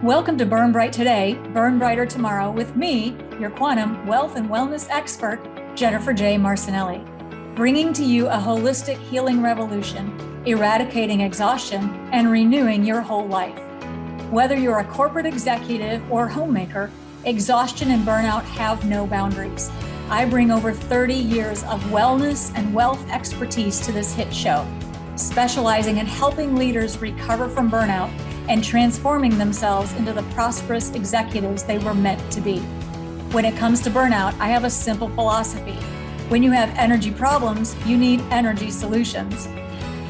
Welcome to Burn Bright Today, Burn Brighter Tomorrow with me, your quantum wealth and wellness expert, Jennifer J. Marcinelli, bringing to you a holistic healing revolution, eradicating exhaustion and renewing your whole life. Whether you're a corporate executive or homemaker, exhaustion and burnout have no boundaries. I bring over 30 years of wellness and wealth expertise to this hit show, specializing in helping leaders recover from burnout and transforming themselves into the prosperous executives they were meant to be. When it comes to burnout, I have a simple philosophy. When you have energy problems, you need energy solutions.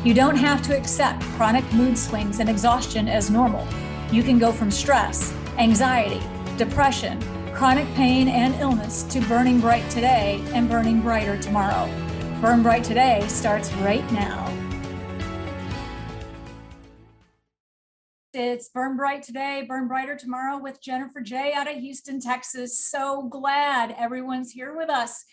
You don't have to accept chronic mood swings and exhaustion as normal. You can go from stress, anxiety, depression, chronic pain and illness to burning bright today and burning brighter tomorrow. Burn Bright Today starts right now. It's Burn Bright Today, Burn Brighter Tomorrow with Jennifer J. out of Houston, Texas. So glad everyone's here with us.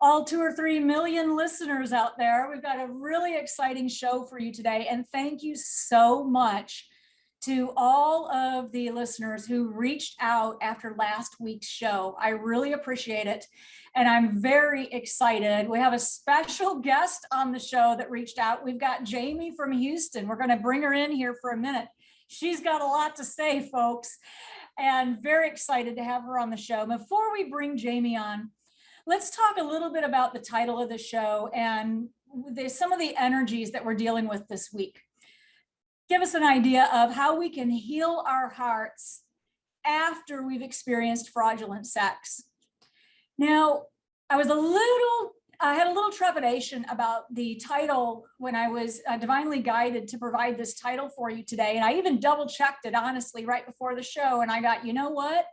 All 2 or 3 million listeners out there. We've got a really exciting show for you today. And thank you so much to all of the listeners who reached out after last week's show. I really appreciate it. And I'm very excited. We have a special guest on the show that reached out. We've got Jamie from Houston. We're going to bring her in here for a minute. She's got a lot to say, folks, and very excited to have her on the show. Before we bring Jamie on, let's talk a little bit about the title of the show and some of the energies that we're dealing with this week. Give us an idea of how we can heal our hearts after we've experienced fraudulent sex. Now, I had a little trepidation about the title when I was divinely guided to provide this title for you today. And I even double checked it, honestly, right before the show. And I got, you know what?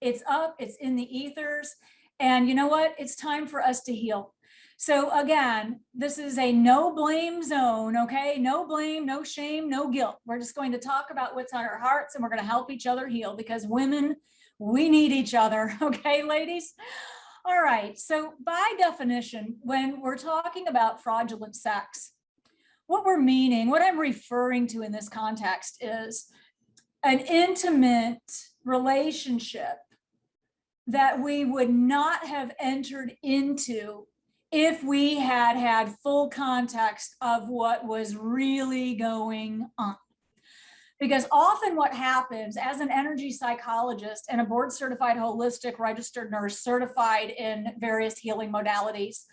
It's up, it's in the ethers. And you know what? It's time for us to heal. So again, this is a no blame zone, okay? No blame, no shame, no guilt. We're just going to talk about what's on our hearts and we're going to help each other heal because women, we need each other, okay, ladies? All right, so by definition, when we're talking about fraudulent sex, what I'm referring to in this context is an intimate relationship that we would not have entered into if we had had full context of what was really going on. Because often what happens as an energy psychologist and a board certified holistic registered nurse certified in various healing modalities,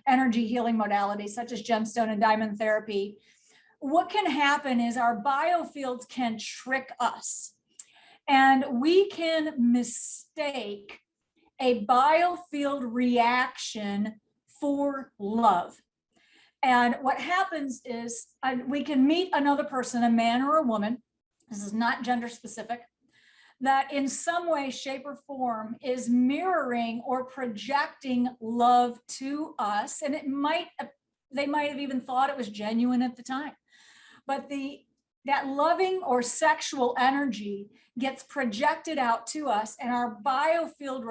energy healing modalities such as gemstone and diamond therapy, what can happen is our biofields can trick us and we can mistake a biofield reaction for love. And what happens is we can meet another person, a man or a woman, this is not gender specific, that in some way, shape, or form is mirroring or projecting love to us. And they might have even thought it was genuine at the time. But that loving or sexual energy gets projected out to us and our biofield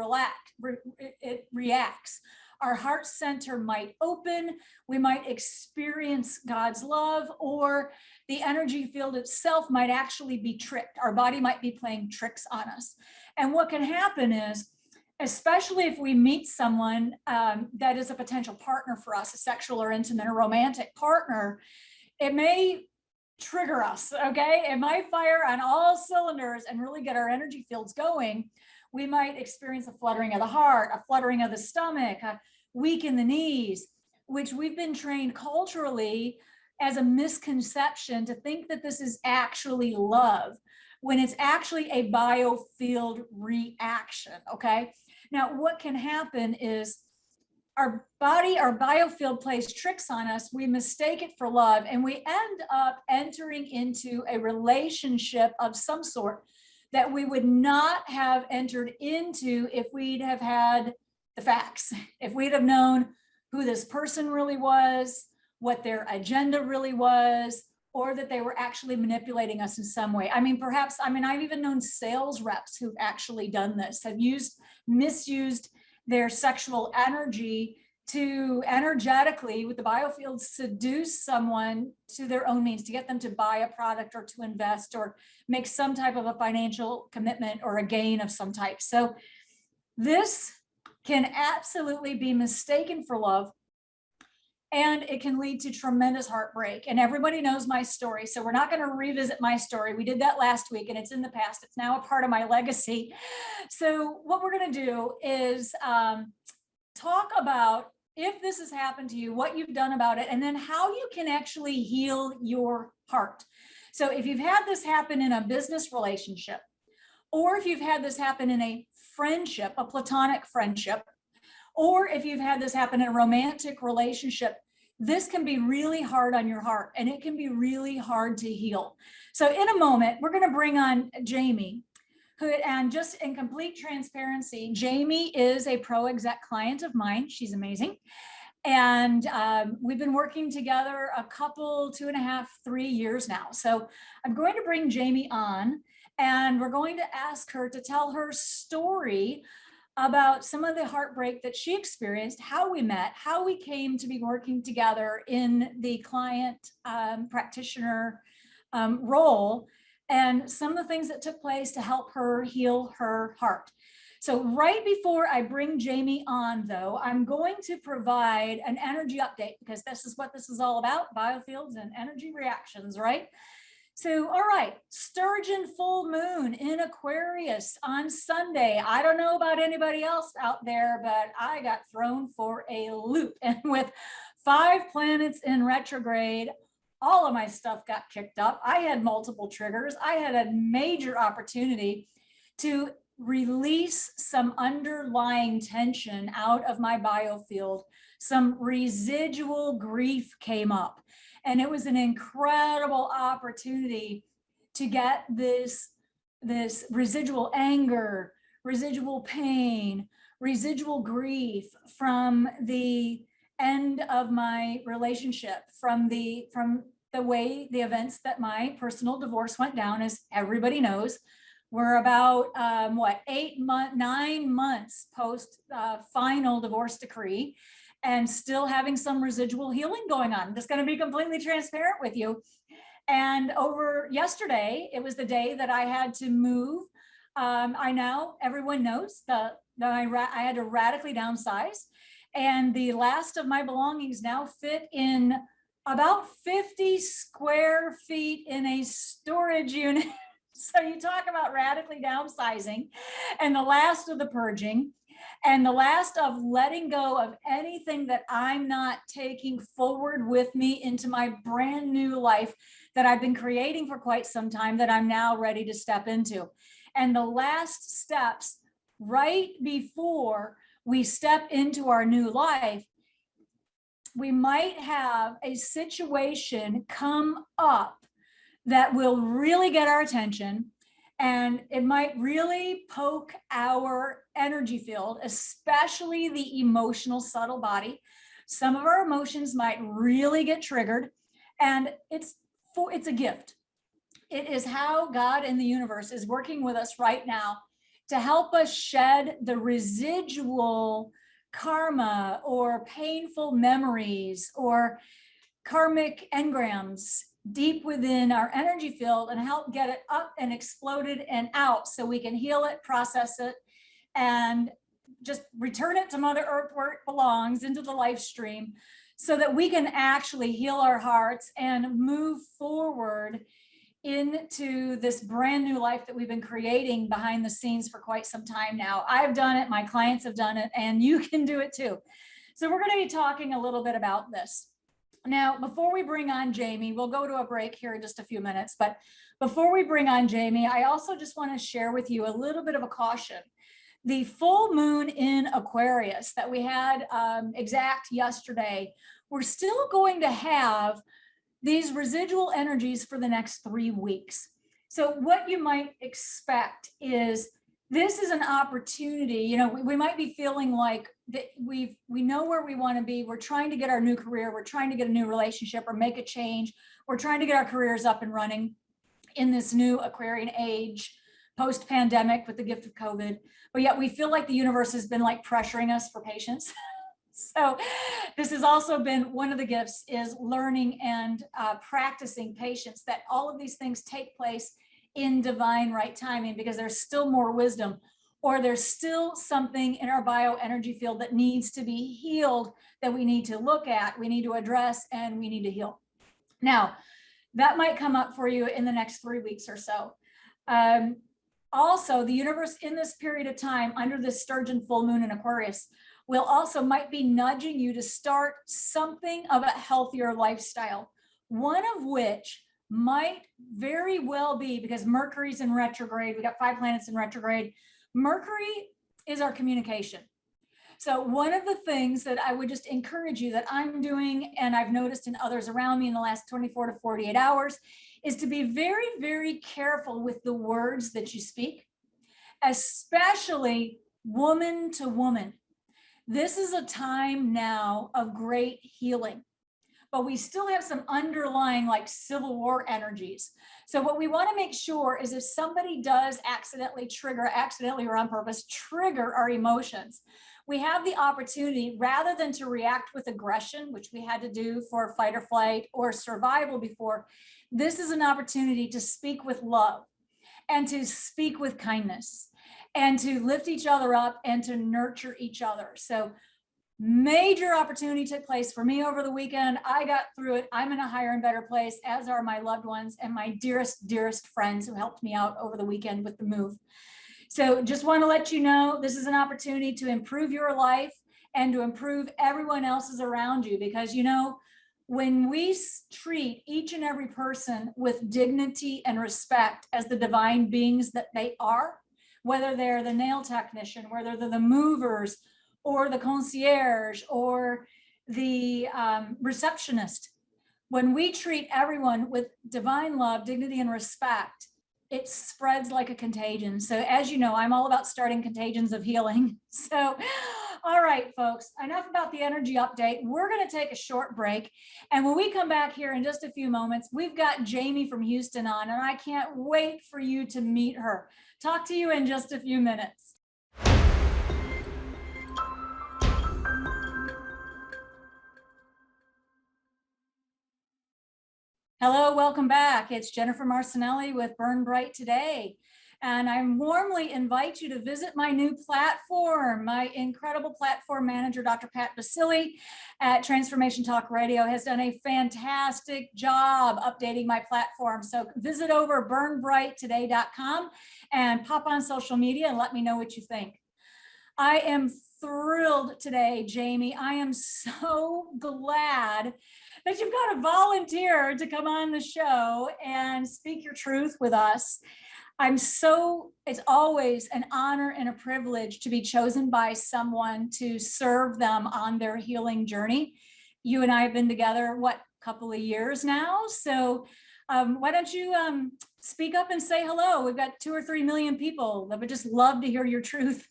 reacts. Our heart center might open, we might experience God's love, or the energy field itself might actually be tricked. Our body might be playing tricks on us. And what can happen is, especially if we meet someone that is a potential partner for us, a sexual or intimate or romantic partner, it may trigger us, okay? It might fire on all cylinders and really get our energy fields going. We might experience a fluttering of the heart, a fluttering of the stomach, a weak in the knees, which we've been trained culturally as a misconception to think that this is actually love, when it's actually a biofield reaction, okay? Now, what can happen is our biofield plays tricks on us, we mistake it for love, and we end up entering into a relationship of some sort that we would not have entered into if we'd have had the facts, if we'd have known who this person really was, what their agenda really was, or that they were actually manipulating us in some way. I mean, perhaps, I mean, I've even known sales reps who've actually done this, have misused their sexual energy to energetically, with the biofield, seduce someone to their own means, to get them to buy a product or to invest or make some type of a financial commitment or a gain of some type. So this can absolutely be mistaken for love, and it can lead to tremendous heartbreak. And everybody knows my story, so we're not going to revisit my story. We did that last week, and it's in the past. It's now a part of my legacy. So what we're going to do is talk about, if this has happened to you, what you've done about it, and then how you can actually heal your heart. So if you've had this happen in a business relationship, or if you've had this happen in a friendship, a platonic friendship, or if you've had this happen in a romantic relationship, this can be really hard on your heart, and it can be really hard to heal. So in a moment, we're going to bring on Jamie, who, and just in complete transparency, Jamie is a pro exec client of mine. She's amazing. And we've been working together a couple, 2.5, 3 years now. So I'm going to bring Jamie on, and we're going to ask her to tell her story about some of the heartbreak that she experienced, how we met, how we came to be working together in the client practitioner role, and some of the things that took place to help her heal her heart. So right before I bring Jamie on, though, I'm going to provide an energy update, because this is what this is all about, biofields and energy reactions, right? So, all right, Sturgeon full moon in Aquarius on Sunday. I don't know about anybody else out there, but I got thrown for a loop. And with 5 planets in retrograde, all of my stuff got kicked up. I had multiple triggers. I had a major opportunity to release some underlying tension out of my biofield. Some residual grief came up. And it was an incredible opportunity to get this residual anger, residual pain, residual grief from the end of my relationship, from the way the events that my personal divorce went down. As everybody knows, we're about 9 months post final divorce decree, and still having some residual healing going on. I'm just going to be completely transparent with you. And over yesterday, it was the day that I had to move. I know everyone knows that I had to radically downsize, and the last of my belongings now fit in about 50 square feet in a storage unit. So you talk about radically downsizing, and the last of the purging, and the last of letting go of anything that I'm not taking forward with me into my brand new life that I've been creating for quite some time, that I'm now ready to step into. And the last steps right before we step into our new life, we might have a situation come up that will really get our attention, and it might really poke our energy field, especially the emotional subtle body. Some of our emotions might really get triggered, and it's a gift. It is how God in the universe is working with us right now to help us shed the residual karma or painful memories or karmic engrams deep within our energy field, and help get it up and exploded and out, so we can heal it, process it, and just return it to Mother Earth where it belongs, into the life stream, so that we can actually heal our hearts and move forward into this brand new life that we've been creating behind the scenes for quite some time now. I've done it, my clients have done it, and you can do it too. So we're going to be talking a little bit about this. Now, before we bring on Jamie, we'll go to a break here in just a few minutes, but before we bring on Jamie, I also just want to share with you a little bit of a caution. The full moon in Aquarius that we had exact yesterday, we're still going to have these residual energies for the next 3 weeks. So what you might expect is, this is an opportunity. You know, we might be feeling like that we know where we want to be. We're trying to get our new career. We're trying to get a new relationship or make a change. We're trying to get our careers up and running in this new Aquarian age, post-pandemic with the gift of COVID, but yet we feel like the universe has been like pressuring us for patience. So this has also been one of the gifts, is learning and practicing patience, that all of these things take place in divine right timing, because there's still more wisdom, or there's still something in our bioenergy field that needs to be healed, that we need to look at, we need to address, and we need to heal. Now, that might come up for you in the next 3 weeks or so. Also, the universe in this period of time, under this Sturgeon full moon in Aquarius, will also might be nudging you to start something of a healthier lifestyle, one of which might very well be, because Mercury's in retrograde, we got 5 planets in retrograde. Mercury is our communication. So one of the things that I would just encourage you, that I'm doing, and I've noticed in others around me in the last 24 to 48 hours, is to be very, very careful with the words that you speak, especially woman to woman. This is a time now of great healing, but we still have some underlying like Civil War energies. So what we want to make sure is, if somebody does accidentally or on purpose trigger our emotions, we have the opportunity, rather than to react with aggression, which we had to do for fight or flight or survival before, this is an opportunity to speak with love and to speak with kindness and to lift each other up and to nurture each other. So major opportunity took place for me over the weekend. I got through it. I'm in a higher and better place, as are my loved ones and my dearest, dearest friends who helped me out over the weekend with the move. So just want to let you know, this is an opportunity to improve your life and to improve everyone else's around you, because, you know, when we treat each and every person with dignity and respect as the divine beings that they are, whether they're the nail technician, whether they're the movers or the concierge or the receptionist, when we treat everyone with divine love, dignity, and respect, it spreads like a contagion. So as you know, I'm all about starting contagions of healing. So, all right, folks, enough about the energy update. We're going to take a short break. And when we come back here in just a few moments, we've got Jamie from Houston on, and I can't wait for you to meet her. Talk to you in just a few minutes. Hello, welcome back. It's Jennifer Marcinelli with Burn Bright Today. And I warmly invite you to visit my new platform. My incredible platform manager, Dr. Pat Basili at Transformation Talk Radio, has done a fantastic job updating my platform. So visit over burnbrighttoday.com and pop on social media and let me know what you think. I am thrilled today, Jamie. I am so glad that you've got a volunteer to come on the show and speak your truth with us. It's always an honor and a privilege to be chosen by someone to serve them on their healing journey. You and I have been together, what, couple of years now? So why don't you speak up and say hello? We've got 2 or 3 million people that would just love to hear your truth.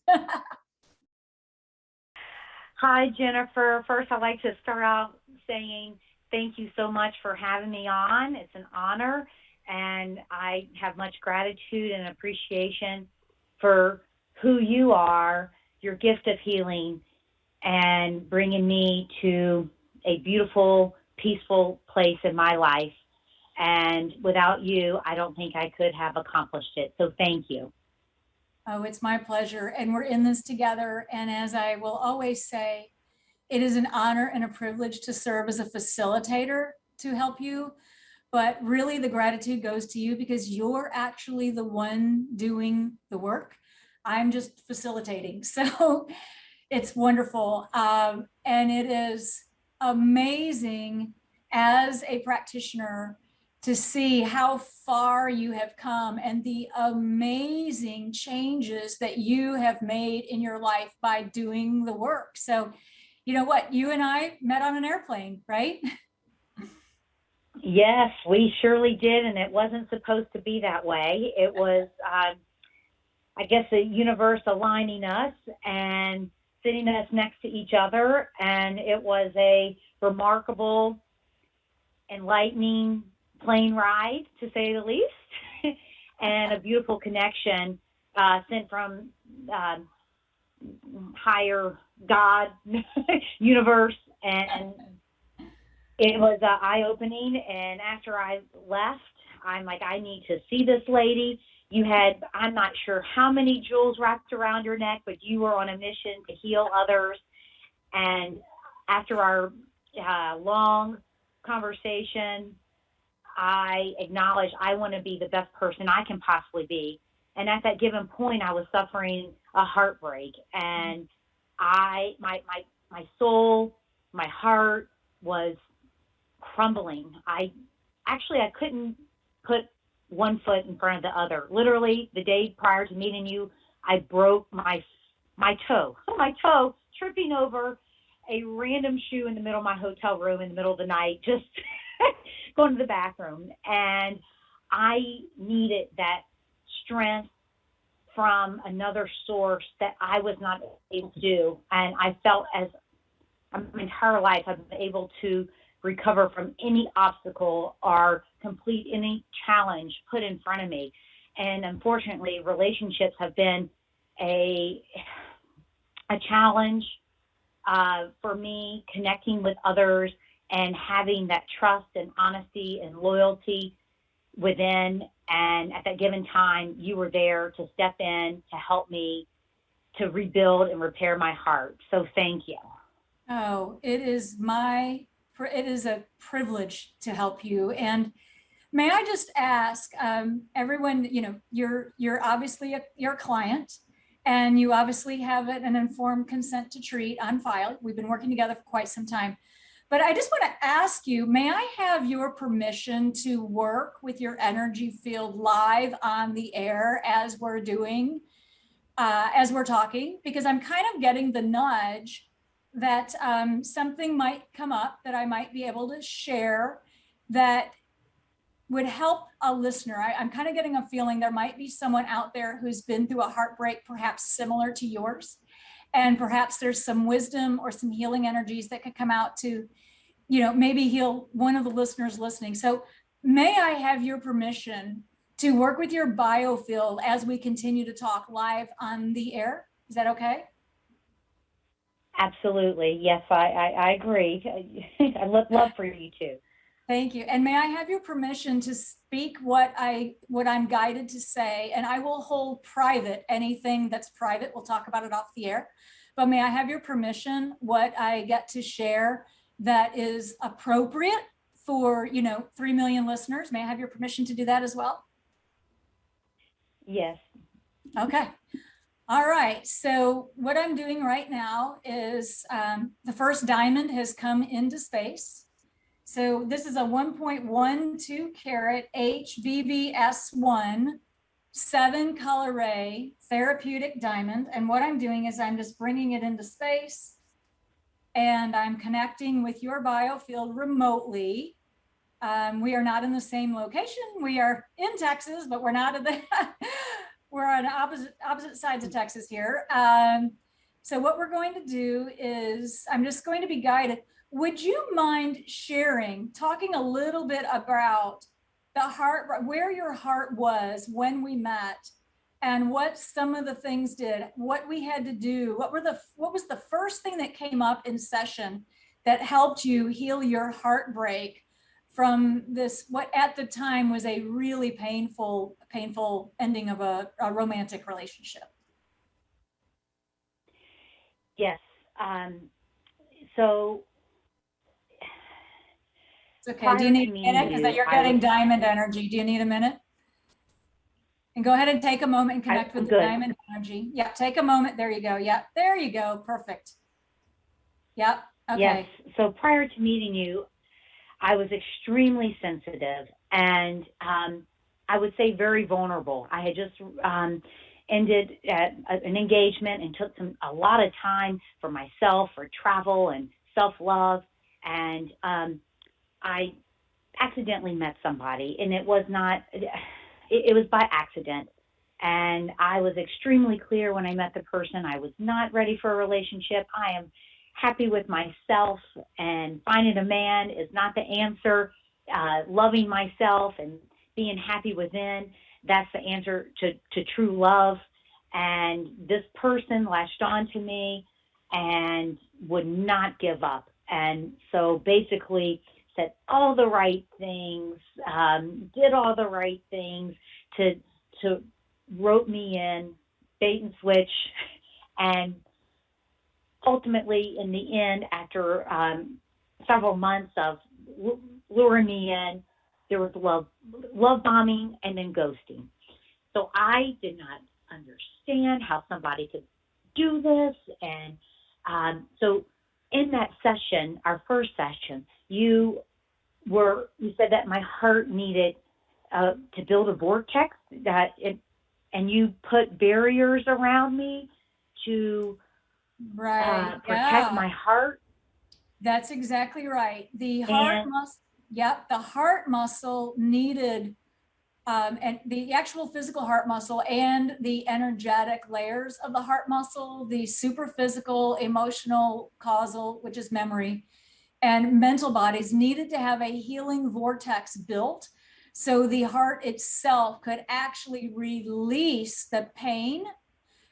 Hi, Jennifer. First, I'd like to start out saying thank you so much for having me on. It's an honor, and I have much gratitude and appreciation for who you are, your gift of healing, and bringing me to a beautiful, peaceful place in my life. And without you, I don't think I could have accomplished it. So thank you. Oh, it's my pleasure. And we're in this together. And as I will always say, it is an honor and a privilege to serve as a facilitator to help you. But really the gratitude goes to you, because you're actually the one doing the work. I'm just facilitating. So it's wonderful. And it is amazing as a practitioner to see how far you have come and the amazing changes that you have made in your life by doing the work. So, you know what, you and I met on an airplane, right? Yes, we surely did, and it wasn't supposed to be that way. It was, I guess, the universe aligning us and sitting us next to each other, and it was a remarkable, enlightening plane ride, to say the least, and a beautiful connection sent from higher God, universe, and it was eye-opening. And after I left, I'm like, I need to see this lady. You had, I'm not sure how many jewels wrapped around your neck, but you were on a mission to heal others. And after our long conversation, I acknowledged I want to be the best person I can possibly be. And at that given point, I was suffering a heartbreak, and my soul, my heart was crumbling. I couldn't put one foot in front of the other. Literally, the day prior to meeting you, I broke my toe, tripping over a random shoe in the middle of my hotel room in the middle of the night, just going to the bathroom. And I needed that strength from another source that I was not able to do. And I felt as my entire life I've been able to recover from any obstacle or complete any challenge put in front of me. And unfortunately, relationships have been a challenge for me, connecting with others and having that trust and honesty and loyalty within. And at that given time, you were there to step in to help me to rebuild and repair my heart. So thank you. Oh, it is a privilege to help you. And may I just ask everyone, you're obviously your client, and you obviously have an informed consent to treat on file. We've been working together for quite some time. But I just want to ask you, may I have your permission to work with your energy field live on the air as we're talking? Because I'm kind of getting the nudge that something might come up that I might be able to share that would help a listener. I'm kind of getting a feeling there might be someone out there who's been through a heartbreak, perhaps similar to yours. And perhaps there's some wisdom or some healing energies that could come out to, maybe heal one of the listeners listening. So may I have your permission to work with your biofield as we continue to talk live on the air? Is that okay? Absolutely. Yes, I agree. I'd love for you to. Thank you. And may I have your permission to speak what I'm guided to say, and I will hold private anything that's private. We'll talk about it off the air, but may I have your permission what I get to share that is appropriate for, 3 million listeners? May I have your permission to do that as well? Yes. Okay. All right. So what I'm doing right now is the first diamond has come into space. So this is a 1.12 carat HVVS1 7 color ray therapeutic diamond. And what I'm doing is I'm just bringing it into space, and I'm connecting with your biofield remotely. We are not in the same location. We are in Texas, but we're not at we're on opposite sides of Texas here. So what we're going to do is I'm just going to be guided. Would you mind talking a little bit about the heart, where your heart was when we met, and what some of the things did, what we had to do, what was the first thing that came up in session that helped you heal your heartbreak from this, what at the time was a really painful ending of a romantic relationship? Yes. So it's okay. Do you need a minute? Because you're getting diamond energy. Do you need a minute? And go ahead and take a moment and connect with the diamond energy. Yep. Take a moment. There you go. Yep. There you go. Perfect. Yep. Okay. Yes. So prior to meeting you, I was extremely sensitive and I would say very vulnerable. I had just ended an engagement and took a lot of time for myself, for travel and self-love. And I accidentally met somebody, and it was by accident. And I was extremely clear when I met the person. I was not ready for a relationship. I am happy with myself, and finding a man is not the answer. loving myself and being happy within, that's the answer to true love. And this person latched on to me and would not give up. And so basically said all the right things, did all the right things to rope me in, bait and switch. And ultimately, in the end, after several months of luring me in, there was love bombing and then ghosting. So I did not understand how somebody could do this. And so in that session, our first session, you said that my heart needed to build a vortex, and you put barriers around me to protect my heart. That's exactly right. The heart muscle, the heart muscle needed, and the actual physical heart muscle and the energetic layers of the heart muscle, the super physical, emotional, causal, which is memory, and mental bodies needed to have a healing vortex built so the heart itself could actually release the pain,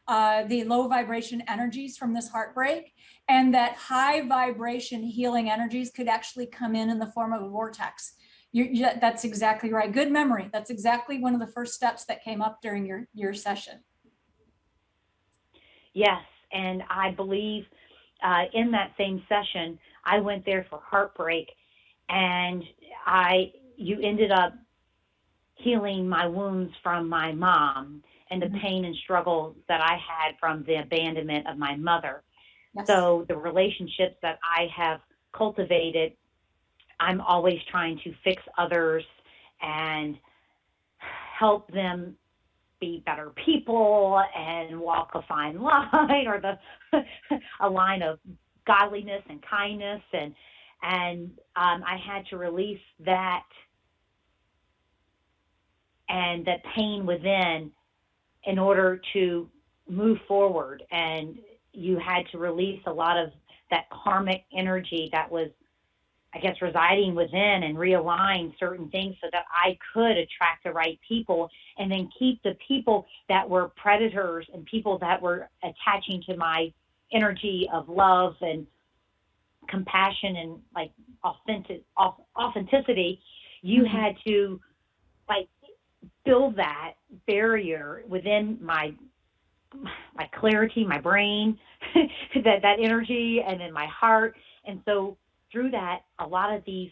the low vibration energies from this heartbreak, and that high vibration healing energies could actually come in the form of a vortex. That's exactly right. Good memory. That's exactly one of the first steps that came up during your session. Yes, and I believe in that same session, I went there for heartbreak, and you ended up healing my wounds from my mom and the pain and struggle that I had from the abandonment of my mother. Yes. So the relationships that I have cultivated, I'm always trying to fix others and help them be better people and walk a fine line, or a line of godliness and kindness. And I had to release that and that pain within in order to move forward. And you had to release a lot of that karmic energy that was, I guess, residing within, and realign certain things so that I could attract the right people, and then keep the people that were predators and people that were attaching to my energy of love and compassion and like authenticity. You had to like build that barrier within my clarity, my brain, that energy, and then my heart. And so through that, a lot of these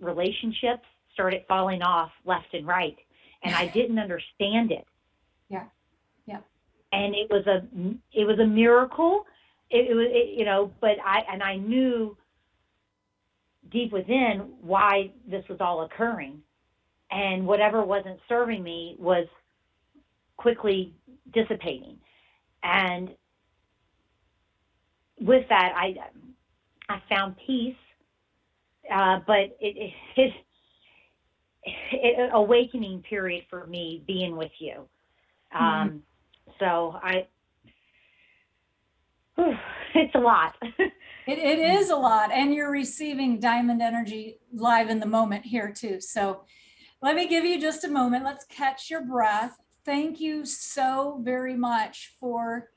relationships started falling off left and right, and I didn't understand it. Yeah. And it was a miracle. But I knew deep within why this was all occurring, and whatever wasn't serving me was quickly dissipating. And with that, I found peace, but it awakening period for me being with you. So it's a lot. It is a lot, and you're receiving diamond energy live in the moment here too. So let me give you just a moment. Let's catch your breath. Thank you so very much for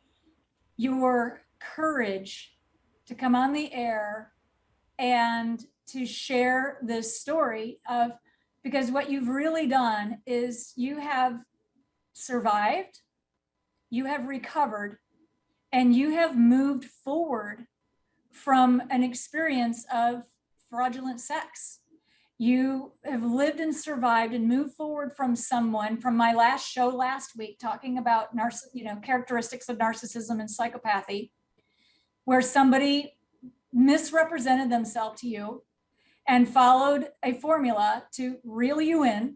your courage to come on the air and to share this story because what you've really done is you have survived, you have recovered, and you have moved forward from an experience of fraudulent sex. You have lived and survived and moved forward from my last show last week, talking about characteristics of narcissism and psychopathy, where somebody misrepresented themselves to you and followed a formula to reel you in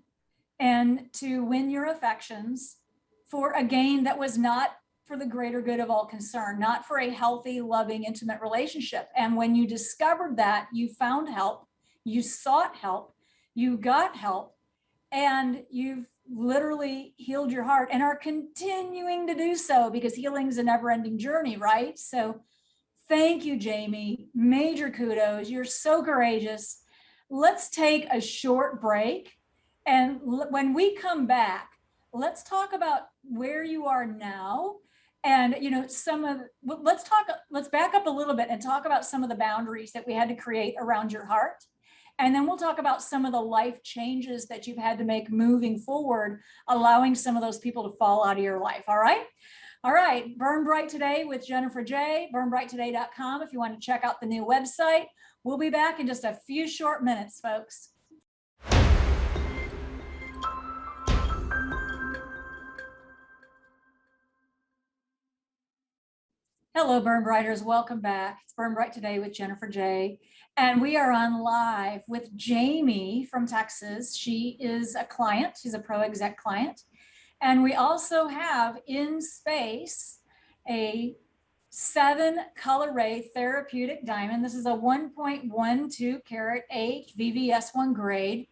and to win your affections for a gain that was not for the greater good of all concerned, not for a healthy, loving, intimate relationship. And when you discovered that, you found help, you sought help, you got help, and you've literally healed your heart and are continuing to do so, because healing is a never-ending journey, right? So thank you, Jamie. Major kudos. You're so courageous. let's take a short break. And when we come back, let's talk about where you are now. And, let's back up a little bit and talk about some of the boundaries that we had to create around your heart. And then we'll talk about some of the life changes that you've had to make moving forward, allowing some of those people to fall out of your life. All right. All right. Burn Bright Today with Jennifer J. burnbrighttoday.com if you want to check out the new website. We'll be back in just a few short minutes, folks. Hello, Burn Brighters. Welcome back. It's Burn Bright Today with Jennifer J. And we are on live with Jamie from Texas. She is a client. She's a pro exec client. And we also have in space a 7 color ray therapeutic diamond. This is a 1.12 carat H VVS1 grade,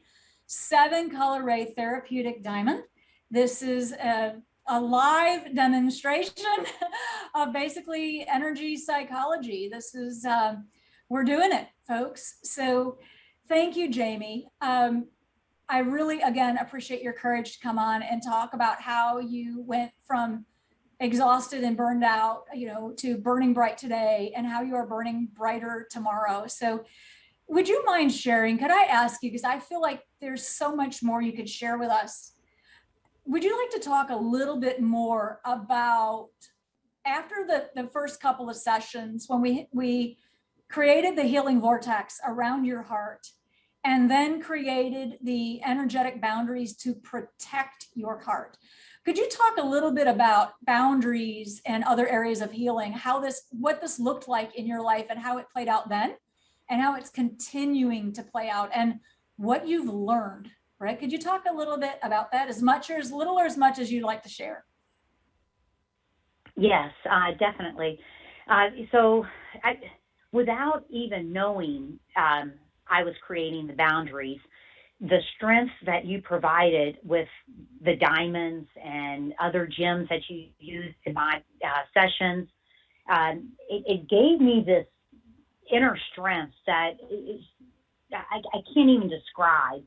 7 color ray therapeutic diamond. This is a live demonstration of basically energy psychology. This is, we're doing it, folks. So thank you, Jamie. I really, again, appreciate your courage to come on and talk about how you went from exhausted and burned out, to burning bright today and how you are burning brighter tomorrow. So would you mind sharing, could I ask you, because I feel like there's so much more you could share with us. Would you like to talk a little bit more about after the first couple of sessions when we created the healing vortex around your heart and then created the energetic boundaries to protect your heart? Could you talk a little bit about boundaries and other areas of healing, what this looked like in your life and how it played out then and how it's continuing to play out and what you've learned? Right? Could you talk a little bit about that, as much or as little or as much as you'd like to share? Yes, definitely. Without even knowing I was creating the boundaries, the strength that you provided with the diamonds and other gems that you used in my sessions, it gave me this inner strength that I can't even describe.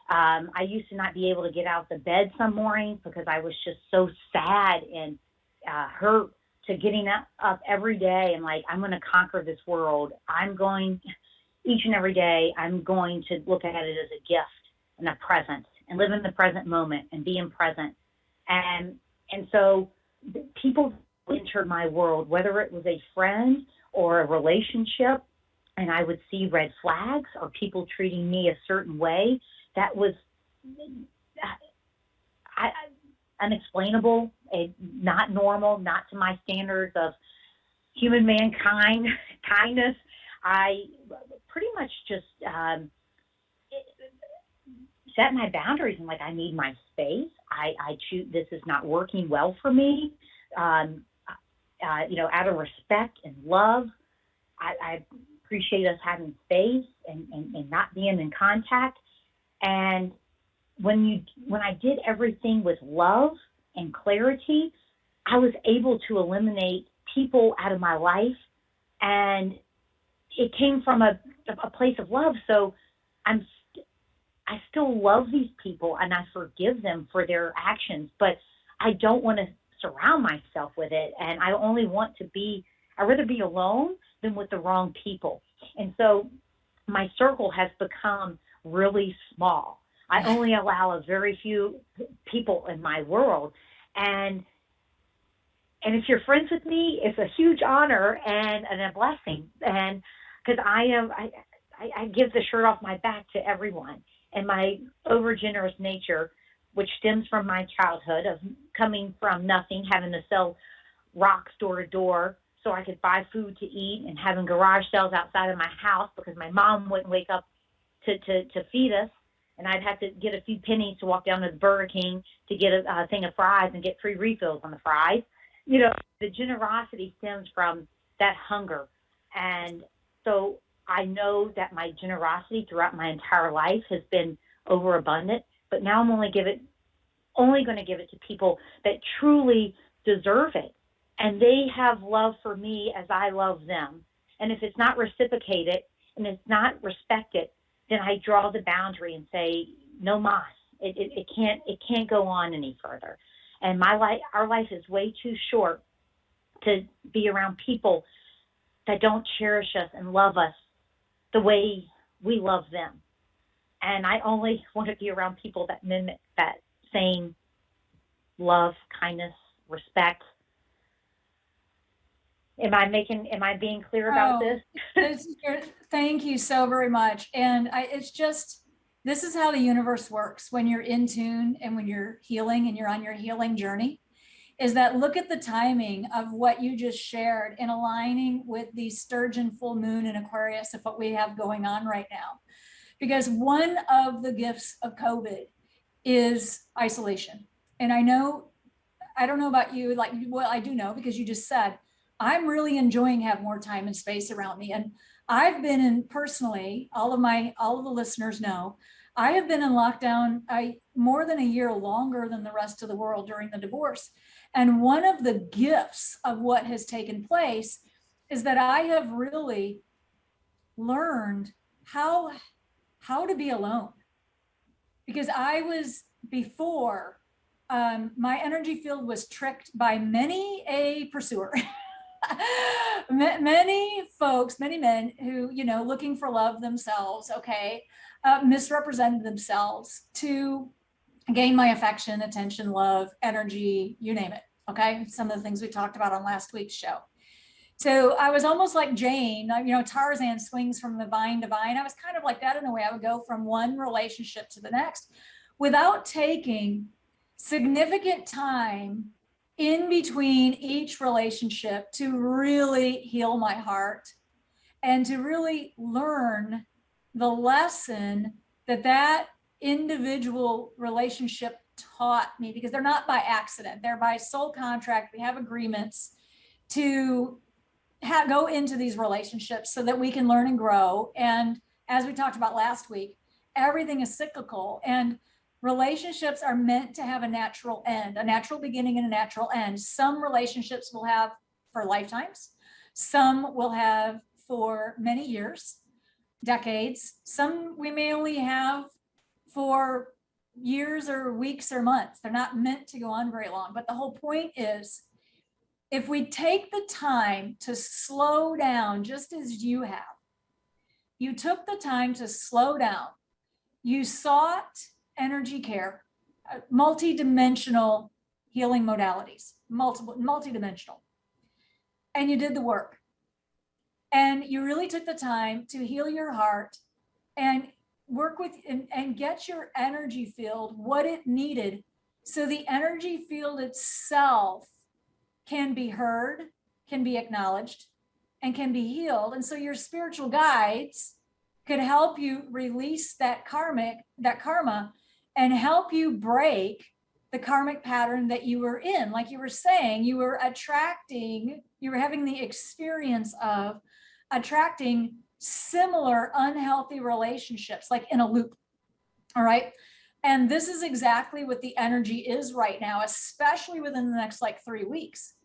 I used to not be able to get out of the bed some mornings because I was just so sad and hurt, to getting up every day and like, I'm going to conquer this world. Each and every day, I'm going to look at it as a gift and a present and live in the present moment and be in present. And so people entered my world, whether it was a friend or a relationship, and I would see red flags or people treating me a certain way that was unexplainable, not normal, not to my standards of human mankind, kindness. I pretty much just set my boundaries and like, I need my space. I choose, this is not working well for me. Out of respect and love, I appreciate us having space and not being in contact. And when I did everything with love and clarity, I was able to eliminate people out of my life, and it came from a place of love. So I still love these people and I forgive them for their actions, but I don't want to surround myself with it. And I'd rather be alone than with the wrong people. And so my circle has become really small. I only allow a very few people in my world. And if you're friends with me, it's a huge honor and a blessing. And because I give the shirt off my back to everyone. And my overgenerous nature, which stems from my childhood of coming from nothing, having to sell rocks door to door so I could buy food to eat, and having garage sales outside of my house because my mom wouldn't wake up to feed us. And I'd have to get a few pennies to walk down to the Burger King to get a thing of fries and get free refills on the fries. The generosity stems from that hunger. And so I know that my generosity throughout my entire life has been overabundant, but now I'm only going to give it to people that truly deserve it. And they have love for me as I love them. And if it's not reciprocated and it's not respected, then I draw the boundary and say, no mas. It can't go on any further. And our life is way too short to be around people that don't cherish us and love us the way we love them. And I only want to be around people that mimic that same love, kindness, respect. Am I being clear about this? Thank you so very much. And this is how the universe works when you're in tune and when you're healing and you're on your healing journey, is that look at the timing of what you just shared and aligning with the Sturgeon full moon in Aquarius of what we have going on right now. Because one of the gifts of COVID is isolation. And I don't know about you, well, I do know because you just said, I'm really enjoying having more time and space around me. And I've been in personally, all of the listeners know, I have been in lockdown more than a year longer than the rest of the world during the divorce. And one of the gifts of what has taken place is that I have really learned how to be alone. Because I was before, my energy field was tricked by many a pursuer. Many folks, many men who, looking for love themselves, misrepresented themselves to gain my affection, attention, love, energy, you name it. Okay. Some of the things we talked about on last week's show. So I was almost like Jane, Tarzan swings from the vine to vine. I was kind of like that in a way. I would go from one relationship to the next without taking significant time in between each relationship to really heal my heart and to really learn the lesson that individual relationship taught me, because they're not by accident, they're by soul contract. We have agreements to go into these relationships so that we can learn and grow. And as we talked about last week, everything is cyclical, and relationships are meant to have a natural end, a natural beginning and a natural end. Some relationships will have for lifetimes. Some will have for many years, decades. Some we may only have for years or weeks or months. They're not meant to go on very long. But the whole point is, if we take the time to slow down, just as you have, you took the time to slow down, you sought energy care, multi-dimensional healing modalities, multi-dimensional, and you did the work. And you really took the time to heal your heart and work with and get your energy field what it needed, so the energy field itself can be heard, can be acknowledged, and can be healed. And so your spiritual guides could help you release that karma and help you break the karmic pattern that you were in. Like you were saying, you were having the experience of attracting similar unhealthy relationships, like in a loop. All right. And this is exactly what the energy is right now, especially within the next 3 weeks.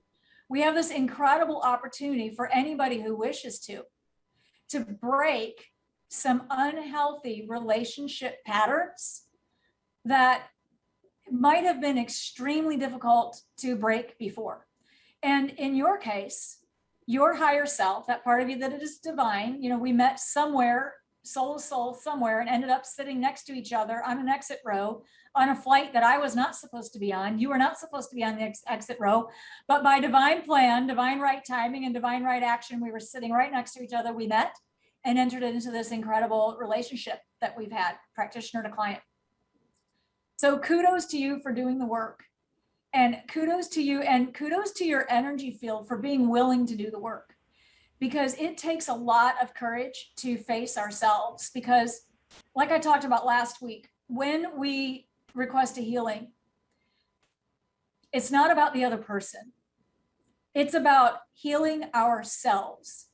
We have this incredible opportunity for anybody who wishes to break some unhealthy relationship patterns that might have been extremely difficult to break before. And in your case, your higher self, that part of you that is divine, we met somewhere, soul to soul somewhere, and ended up sitting next to each other on an exit row on a flight that I was not supposed to be on. You were not supposed to be on the exit row, but by divine plan, divine right timing, and divine right action, we were sitting right next to each other. We met and entered into this incredible relationship that we've had, practitioner to client. So kudos to you for doing the work, and kudos to you, and kudos to your energy field for being willing to do the work, because it takes a lot of courage to face ourselves. Because like I talked about last week, when we request a healing, it's not about the other person. It's about healing ourselves.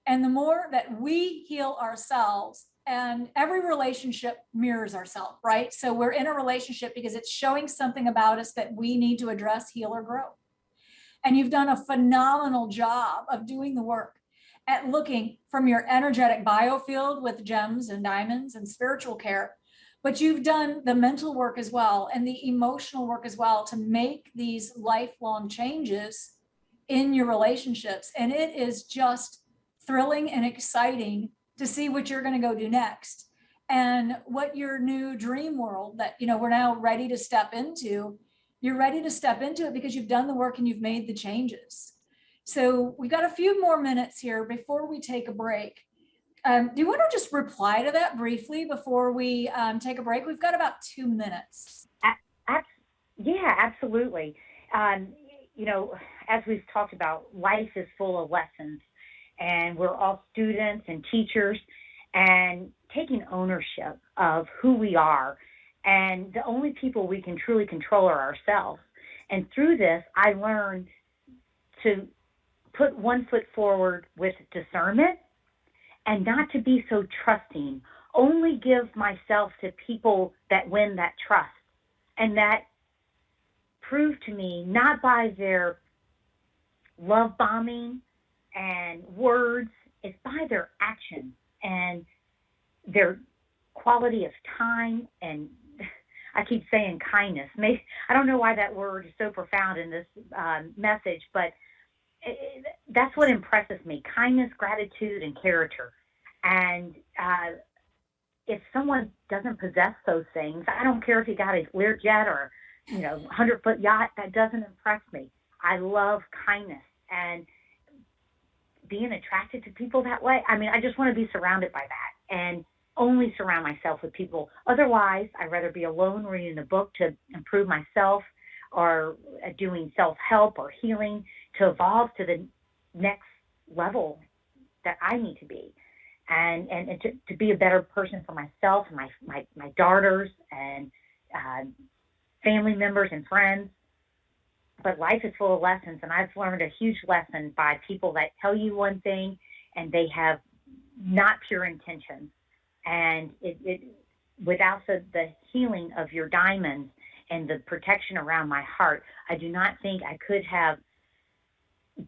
And the more that we heal ourselves, and every relationship mirrors ourselves, right? So we're in a relationship because it's showing something about us that we need to address, heal, or grow. And you've done a phenomenal job of doing the work. at looking from your energetic biofield with gems and diamonds and spiritual care, but you've done the mental work as well and the emotional work as well to make these lifelong changes in your relationships. And it is just thrilling and exciting to see what you're going to go do next and what your new dream world that, you know, we're now ready to step into. You're ready to step into it because you've done the work and you've made the changes. So we got a few more minutes here before we take a break. Do you want to just reply to that briefly before we take a break? We've got about 2 minutes. Yeah, absolutely. You know, as we've talked about, life is full of lessons, and we're all students and teachers, and taking ownership of who we are. And the only people we can truly control are ourselves. And through this, I learned to put one foot forward with discernment and not to be so trusting. Only give myself to people that win that trust. And that proved to me, not by their love bombing and words, it's by their actions and their quality of time, and I keep saying kindness. Maybe, I don't know why that word is so profound in this message, but that's what impresses me: kindness, gratitude, and character. And if someone doesn't possess those things, I don't care if you got a Learjet or 100-foot yacht, that doesn't impress me. I love kindness and being attracted to people that way. I mean, I just want to be surrounded by that and only surround myself with people. Otherwise, I'd rather be alone reading a book to improve myself, or doing self-help or healing to evolve to the next level that I need to be, and to be a better person for myself and my daughters and family members and friends. But life is full of lessons, and I've learned a huge lesson by people that tell you one thing and they have not pure intentions. And it without the healing of your diamonds and the protection around my heart, I do not think I could have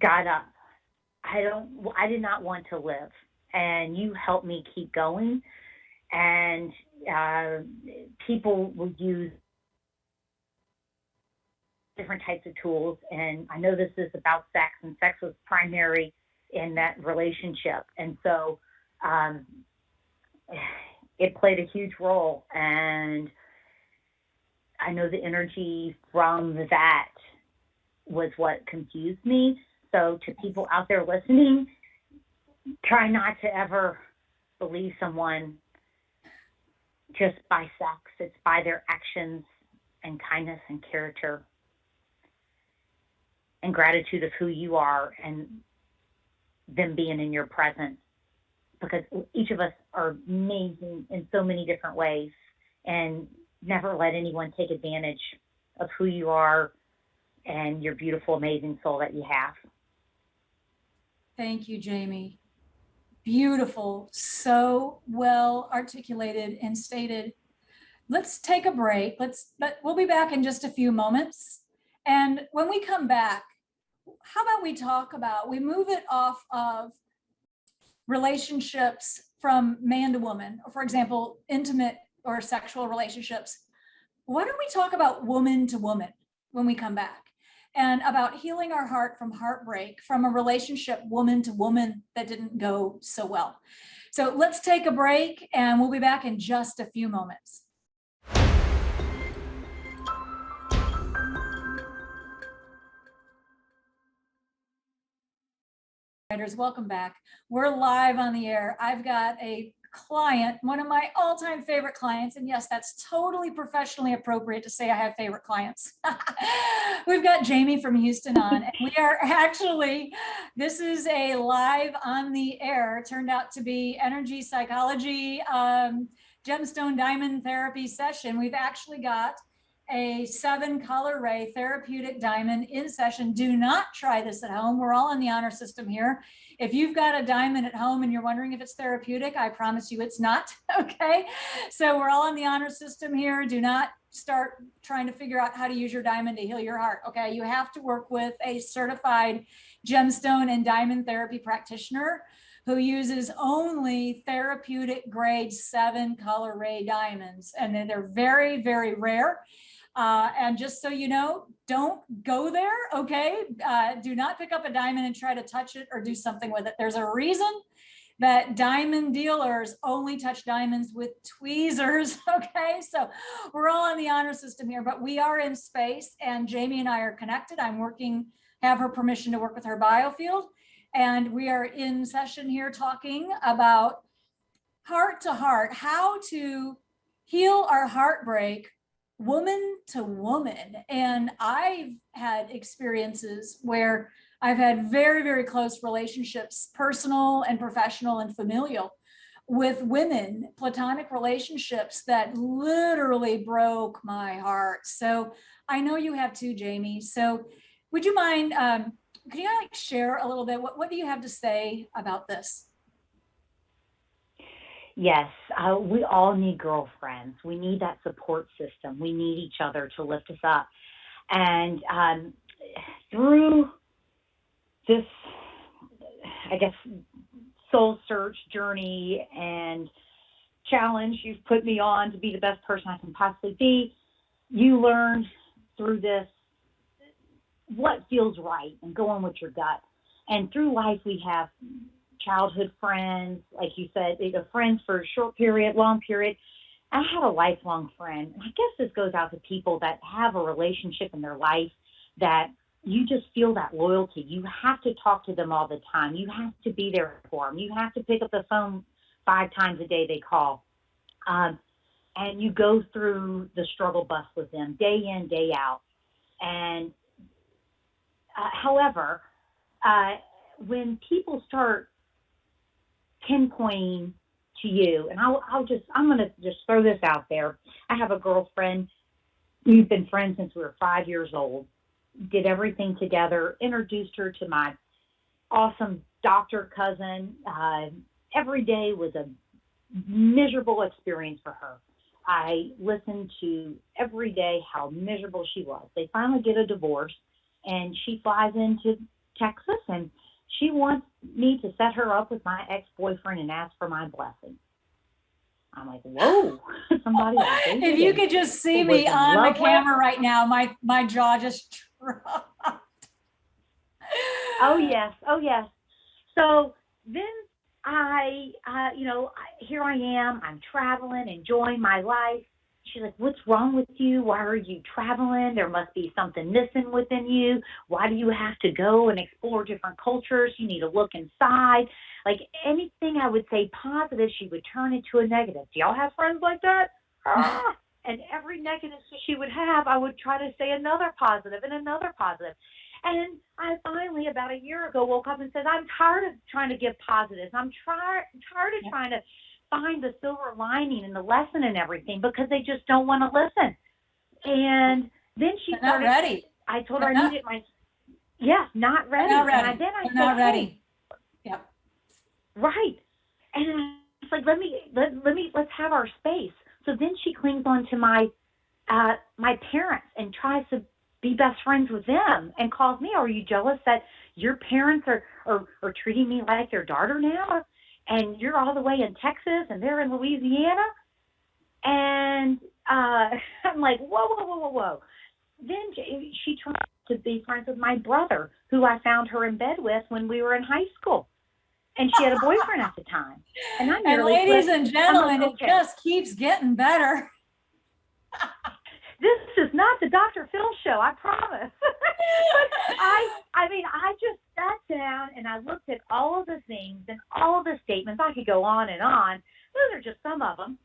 got up. I did not want to live, and you helped me keep going. And people will use different types of tools, and I know this is about sex, and sex was primary in that relationship, and so it played a huge role. And I know the energy from that was what confused me. So to people out there listening, try not to ever believe someone just by sex. It's by their actions and kindness and character and gratitude of who you are and them being in your presence, because each of us are amazing in so many different ways, and never let anyone take advantage of who you are and your beautiful, amazing soul that you have. Thank you, Jamie. Beautiful, so well articulated and stated. Let's take a break. We'll be back in just a few moments. And when we come back, how about we move it off of relationships from man to woman, or for example, intimate or sexual relationships. Why don't we talk about woman to woman when we come back, and about healing our heart from heartbreak from a relationship woman to woman that didn't go so well. So let's take a break, and we'll be back in just a few moments. Welcome back. We're live on the air. I've got a client, one of my all-time favorite clients, and yes, that's totally professionally appropriate to say I have favorite clients. We've got Jamie from Houston on, and we are actually, this is a live on the air, turned out to be energy psychology, gemstone diamond therapy session. We've actually got a 7-color ray therapeutic diamond in session. Do not try this at home. We're all in the honor system here. If you've got a diamond at home and you're wondering if it's therapeutic, I promise you it's not. Okay. So we're all in the honor system here. Do not start trying to figure out how to use your diamond to heal your heart. Okay. You have to work with a certified gemstone and diamond therapy practitioner who uses only therapeutic grade 7 color ray diamonds. And then they're very, very rare. And just so you know, don't go there, okay? Do not pick up a diamond and try to touch it or do something with it. There's a reason that diamond dealers only touch diamonds with tweezers, okay? So we're all on the honor system here, but we are in space, and Jamie and I are connected. I'm working, have her permission to work with her biofield, and we are in session here talking about heart to heart, how to heal our heartbreak woman to woman. And I've had experiences where I've had very, very close relationships, personal and professional and familial, with women, platonic relationships that literally broke my heart. So I know you have too, Jamie. So would you mind, could you like share a little bit? What do you have to say about this? Yes, we all need girlfriends. We need that support system. We need each other to lift us up. And through this, I guess, soul search journey and challenge you've put me on to be the best person I can possibly be, you learn through this what feels right and go on with your gut. And through life, we have childhood friends, like you said, friends for a short period, long period. I had a lifelong friend. I guess this goes out to people that have a relationship in their life that you just feel that loyalty. You have to talk to them all the time. You have to be there for them. You have to pick up the phone 5 times a day they call. And you go through the struggle bus with them day in, day out. And however, when people start pinpointing to you, and I'm going to just throw this out there. I have a girlfriend. We've been friends since we were 5 years old, did everything together, introduced her to my awesome doctor cousin. Every day was a miserable experience for her. I listened to every day how miserable she was. They finally get a divorce, and she flies into Texas, and she wants me to set her up with my ex-boyfriend and ask for my blessing. I'm like, whoa, somebody. If you could just see me on the camera right now, my jaw just dropped. Oh yes. So then here I am. I'm traveling, enjoying my life. She's like, what's wrong with you? Why are you traveling? There must be something missing within you. Why do you have to go and explore different cultures? You need to look inside. Like anything I would say positive, she would turn into a negative. Do y'all have friends like that? And every negative she would have, I would try to say another positive and another positive. And I finally, about a year ago, woke up and said, I'm tired of trying to give positives. I'm tired of trying to find the silver lining and the lesson and everything, because they just don't want to listen. And then she started, not ready. I told her I needed not ready. Not ready. And then I said, not ready. Hey, yep. Right. And it's like, let's have our space. So then she clings on to my parents and tries to be best friends with them and calls me, are you jealous that your parents are treating me like their daughter now? And you're all the way in Texas and they're in Louisiana? And I'm like, whoa. Then she tried to be friends with my brother, who I found her in bed with when we were in high school. And she had a boyfriend at the time. And ladies and gentlemen, it just keeps getting better. This is not the Dr. Phil show, I promise. But I just sat down and I looked at all of the things and all of the statements. I could go on and on. Those are just some of them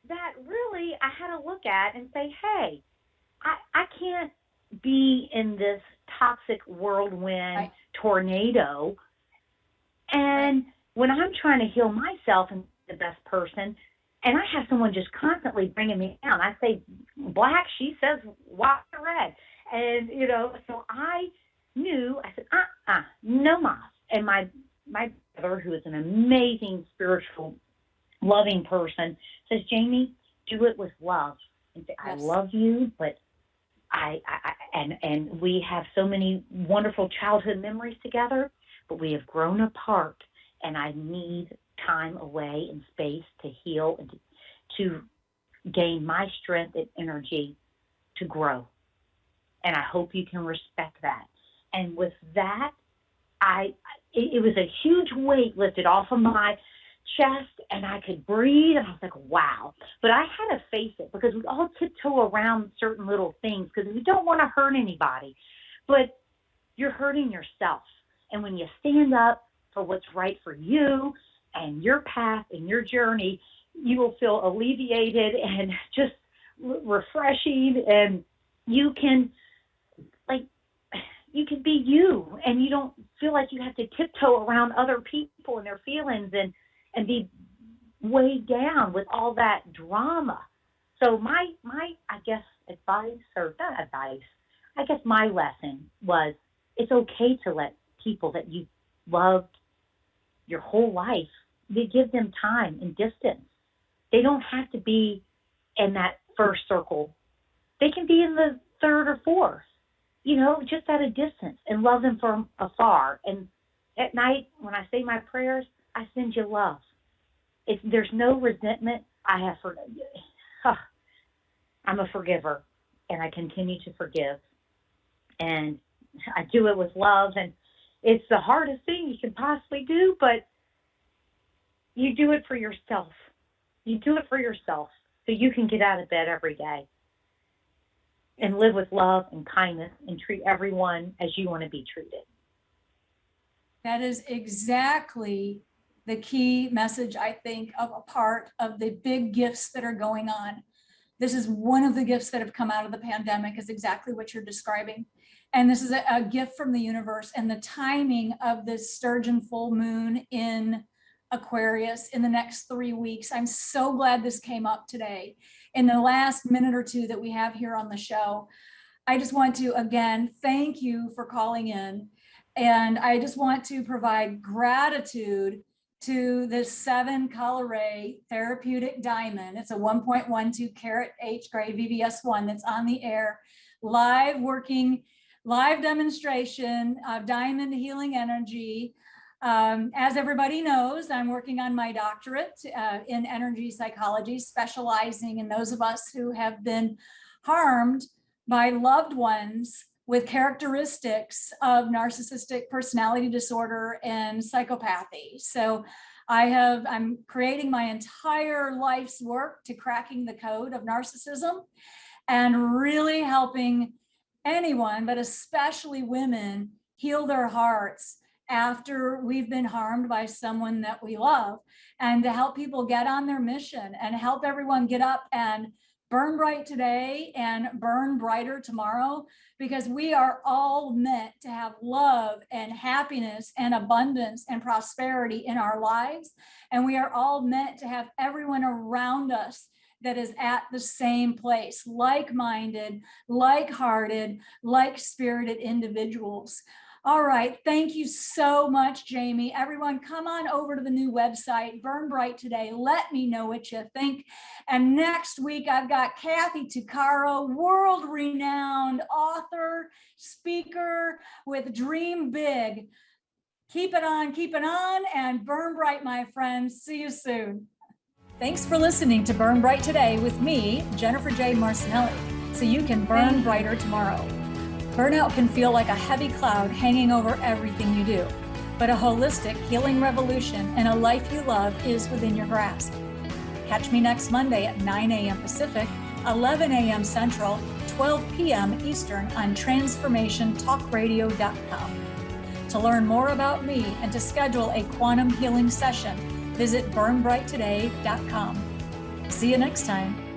that really I had to look at and say, hey, I can't be in this toxic whirlwind tornado. And when I'm trying to heal myself and be the best person, and I have someone just constantly bringing me down, I say black, she says white or red. And, so I knew, I said, no mas. And my brother, who is an amazing spiritual, loving person, says, Jamie, do it with love. and say, I Yes. love you, but and we have so many wonderful childhood memories together, but we have grown apart, and I need time away and space to heal and to gain my strength and energy to grow. And I hope you can respect that. And with that, it was a huge weight lifted off of my chest, and I could breathe, and I was like, wow. But I had to face it, because we all tiptoe around certain little things because we don't want to hurt anybody. But you're hurting yourself. And when you stand up for what's right for you and your path and your journey, you will feel alleviated and just refreshing, and you can be you, and you don't feel like you have to tiptoe around other people and their feelings and be weighed down with all that drama. So my I guess advice, or not advice, I guess my lesson was, it's okay to let people that you loved your whole life, they give them time and distance. They don't have to be in that first circle. They can be in the third or fourth, just at a distance, and love them from afar. And at night, when I say my prayers, I send you love. There's no resentment. I'm a forgiver, and I continue to forgive. And I do it with love, and it's the hardest thing you can possibly do, but you do it for yourself. You do it for yourself so you can get out of bed every day and live with love and kindness and treat everyone as you want to be treated. That is exactly the key message, I think, of a part of the big gifts that are going on. This is one of the gifts that have come out of the pandemic, is exactly what you're describing. And this is a gift from the universe, and the timing of this sturgeon full moon in Aquarius in the next 3 weeks. I'm so glad this came up today. In the last minute or two that we have here on the show, I just want to, again, thank you for calling in. And I just want to provide gratitude to this 7 Coloray therapeutic diamond. It's a 1.12 carat H grade VVS1 that's on the air, live demonstration of diamond healing energy. As everybody knows, I'm working on my doctorate in energy psychology, specializing in those of us who have been harmed by loved ones with characteristics of narcissistic personality disorder and psychopathy. So I'm creating my entire life's work to cracking the code of narcissism and really helping anyone, but especially women, heal their hearts after we've been harmed by someone that we love, and to help people get on their mission and help everyone get up and burn bright today and burn brighter tomorrow, because we are all meant to have love and happiness and abundance and prosperity in our lives. And we are all meant to have everyone around us that is at the same place, like-minded, like-hearted, like-spirited individuals. All right, thank you so much, Jamie. Everyone, come on over to the new website, Burn Bright Today. Let me know what you think. And next week, I've got Kathy Tuccaro, world-renowned author, speaker with Dream Big. Keep it on, and burn bright, my friends. See you soon. Thanks for listening to Burn Bright Today with me, Jennifer J. Marcinelli, so you can burn brighter tomorrow. Burnout can feel like a heavy cloud hanging over everything you do, but a holistic healing revolution and a life you love is within your grasp. Catch me next Monday at 9 a.m. Pacific, 11 a.m. Central, 12 p.m. Eastern on transformationtalkradio.com. To learn more about me and to schedule a quantum healing session, visit burnbrighttoday.com. See you next time.